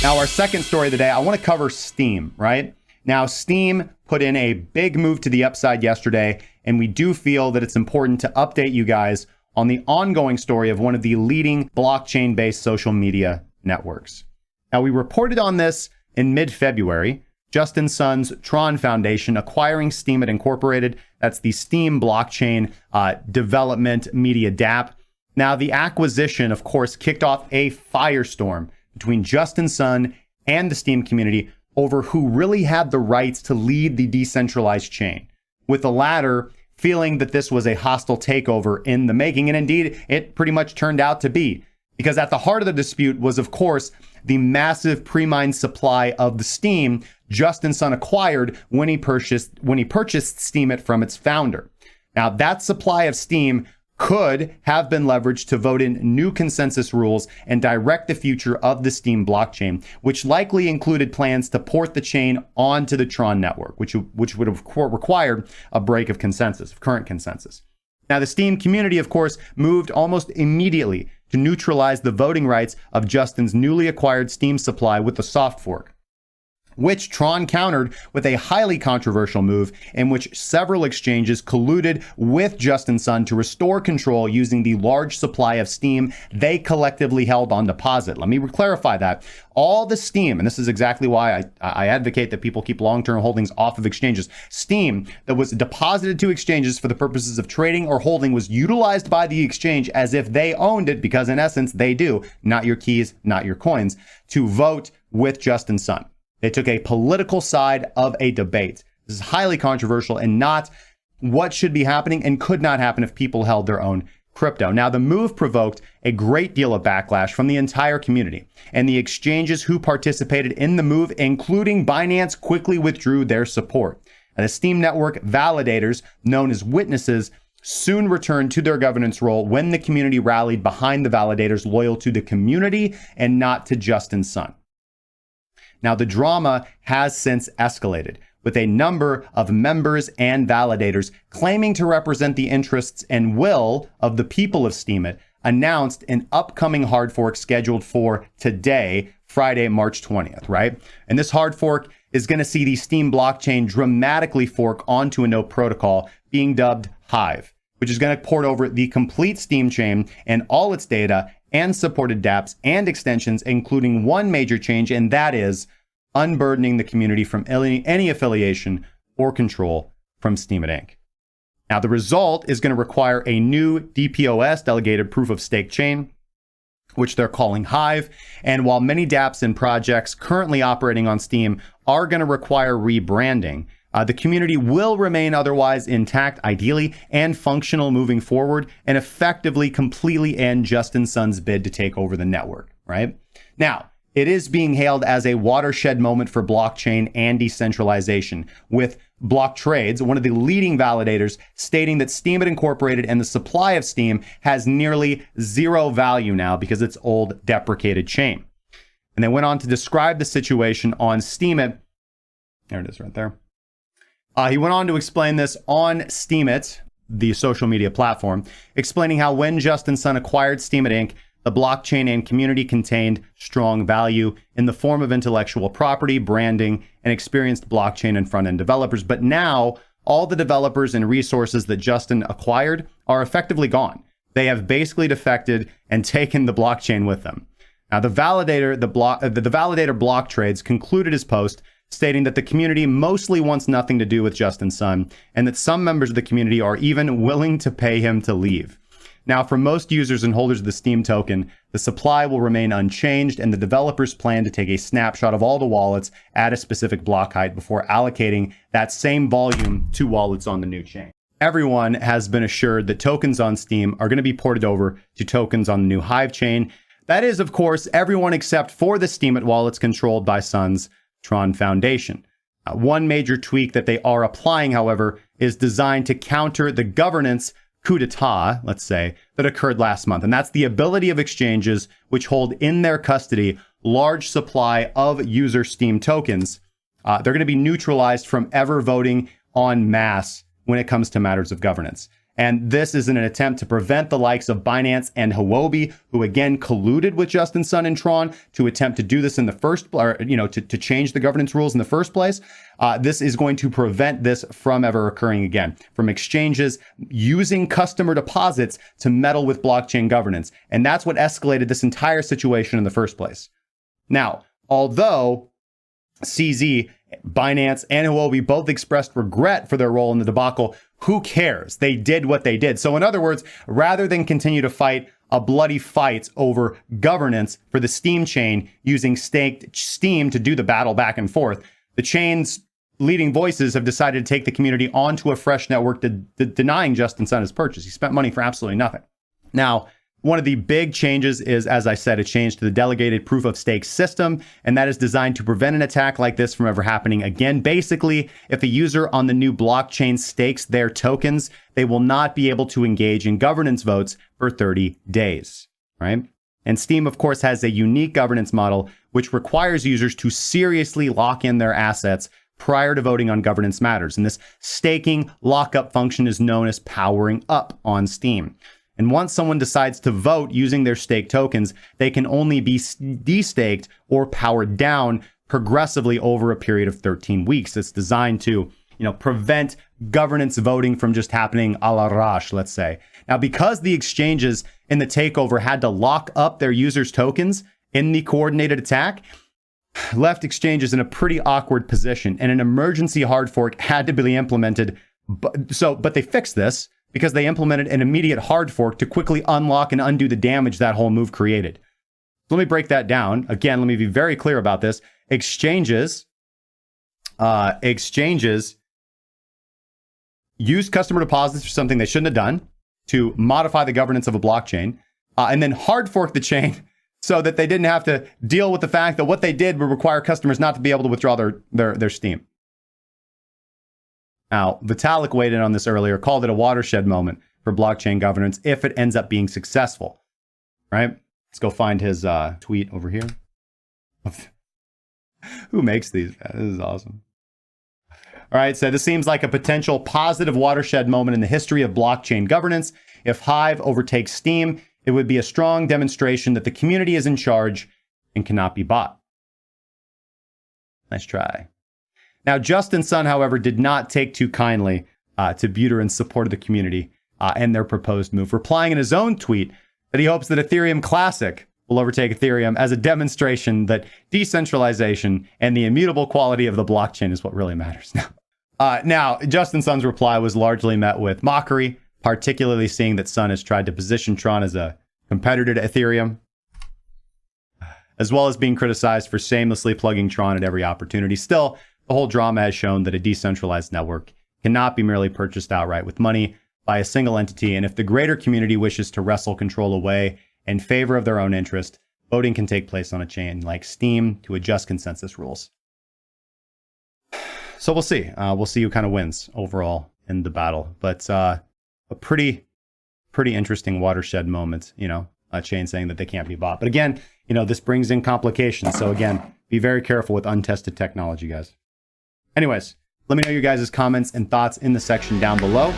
Now, our second story of the day, I want to cover Steem, right? Now, Steem put in a big move to the upside yesterday, and we do feel that it's important to update you guys on the ongoing story of one of the leading blockchain-based social media networks. Now, we reported on this in mid-February. Justin Sun's Tron Foundation acquiring Steemit Inc. That's the Steem blockchain development media DApp. Now, the acquisition, of course, kicked off a firestorm between Justin Sun and the Steem community over who really had the rights to lead the decentralized chain, with the latter feeling that this was a hostile takeover in the making. And indeed, it pretty much turned out to be, because at the heart of the dispute was, of course, the massive pre-mined supply of the Steem Justin Sun acquired when he purchased Steemit from its founder. Now, that supply of Steem could have been leveraged to vote in new consensus rules and direct the future of the Steem blockchain, which likely included plans to port the chain onto the Tron network, which would have required a break of current consensus. Now, the Steem community, of course, moved almost immediately to neutralize the voting rights of Justin's newly acquired Steem supply with the soft fork, which Tron countered with a highly controversial move in which several exchanges colluded with Justin Sun to restore control using the large supply of Steem they collectively held on deposit. Let me clarify that. All the Steem, and this is exactly why I advocate that people keep long-term holdings off of exchanges. Steem that was deposited to exchanges for the purposes of trading or holding was utilized by the exchange as if they owned it, because in essence they do, not your keys, not your coins, to vote with Justin Sun. They took a political side of a debate. This is highly controversial and not what should be happening and could not happen if people held their own crypto. Now, the move provoked a great deal of backlash from the entire community, and the exchanges who participated in the move, including Binance, quickly withdrew their support. And the Steem network validators, known as witnesses, soon returned to their governance role when the community rallied behind the validators loyal to the community and not to Justin Sun. Now, the drama has since escalated, with a number of members and validators claiming to represent the interests and will of the people of Steemit, announced an upcoming hard fork scheduled for today, Friday, March 20th, right? And this hard fork is going to see the Steem blockchain dramatically fork onto a node protocol being dubbed Hive, which is going to port over the complete Steem chain and all its data and supported dApps and extensions, including one major change, and that is unburdening the community from any affiliation or control from Steemit Inc. Now, the result is going to require a new DPoS, Delegated Proof of Stake chain, which they're calling Hive. And while many dApps and projects currently operating on Steem are going to require rebranding, the community will remain otherwise intact, ideally, and functional moving forward, and effectively completely end Justin Sun's bid to take over the network, right? Now, it is being hailed as a watershed moment for blockchain and decentralization, with Block Trades, one of the leading validators, stating that Steemit Incorporated and the supply of Steem has nearly zero value now because it's old deprecated chain. And they went on to describe the situation on Steemit. There it is right there. He went on to explain this on Steemit, the social media platform, explaining how when Justin Sun acquired Steemit Inc., the blockchain and community contained strong value in the form of intellectual property, branding, and experienced blockchain and front-end developers. But now, all the developers and resources that Justin acquired are effectively gone. They have basically defected and taken the blockchain with them. Now, the validator Block Trades concluded his post stating that the community mostly wants nothing to do with Justin Sun, and that some members of the community are even willing to pay him to leave. Now, for most users and holders of the Steem token, the supply will remain unchanged, and the developers plan to take a snapshot of all the wallets at a specific block height before allocating that same volume to wallets on the new chain. Everyone has been assured that tokens on Steem are going to be ported over to tokens on the new Hive chain. That is, of course, everyone except for the Steemit wallets controlled by Sun's Tron Foundation. One major tweak that they are applying, however, is designed to counter the governance coup d'etat, let's say, that occurred last month. And that's the ability of exchanges which hold in their custody large supply of user Steem tokens. They're going to be neutralized from ever voting en masse when it comes to matters of governance. And this is in an attempt to prevent the likes of Binance and Huobi, who again colluded with Justin Sun and Tron to attempt to do this in the first, or, to change the governance rules in the first place. This is going to prevent this from ever occurring again, from exchanges using customer deposits to meddle with blockchain governance. And that's what escalated this entire situation in the first place. Now, although CZ, Binance, and Huobi both expressed regret for their role in the debacle, who cares? They did what they did. So in other words, rather than continue to fight a bloody fight over governance for the Steem chain using staked Steem to do the battle back and forth, the chain's leading voices have decided to take the community onto a fresh network denying Justin Sun his purchase. He spent money for absolutely nothing. Now, one of the big changes is, as I said, a change to the delegated proof of stake system, and that is designed to prevent an attack like this from ever happening again. Basically, if a user on the new blockchain stakes their tokens, they will not be able to engage in governance votes for 30 days, right? And Steem, of course, has a unique governance model, which requires users to seriously lock in their assets prior to voting on governance matters. And this staking lockup function is known as powering up on Steem. And once someone decides to vote using their staked tokens, they can only be destaked or powered down progressively over a period of 13 weeks. It's designed to, prevent governance voting from just happening a la Rash, let's say. Now, because the exchanges in the takeover had to lock up their users' tokens in the coordinated attack, left exchanges in a pretty awkward position, and an emergency hard fork had to be implemented. But they fixed this because they implemented an immediate hard fork to quickly unlock and undo the damage that whole move created. Let me break that down. Again, let me be very clear about this. Exchanges used customer deposits for something they shouldn't have done to modify the governance of a blockchain, and then hard fork the chain so that they didn't have to deal with the fact that what they did would require customers not to be able to withdraw their Steem. Now, Vitalik weighed in on this earlier, called it a watershed moment for blockchain governance if it ends up being successful, right? Let's go find his tweet over here. Who makes these? This is awesome. All right, so this seems like a potential positive watershed moment in the history of blockchain governance. If Hive overtakes Steem, it would be a strong demonstration that the community is in charge and cannot be bought. Nice try. Now, Justin Sun, however, did not take too kindly to Buterein's support of the community and their proposed move, replying in his own tweet that he hopes that Ethereum Classic will overtake Ethereum as a demonstration that decentralization and the immutable quality of the blockchain is what really matters now. Now, Justin Sun's reply was largely met with mockery, particularly seeing that Sun has tried to position Tron as a competitor to Ethereum, as well as being criticized for shamelessly plugging Tron at every opportunity. Still, the whole drama has shown that a decentralized network cannot be merely purchased outright with money by a single entity, and if the greater community wishes to wrestle control away in favor of their own interest, voting can take place on a chain like Steem to adjust consensus rules. So we'll see. We'll see who kind of wins overall in the battle. But a pretty interesting watershed moment, a chain saying that they can't be bought. But again, this brings in complications. So again, be very careful with untested technology, guys. Anyways, let me know your guys' comments and thoughts in the section down below.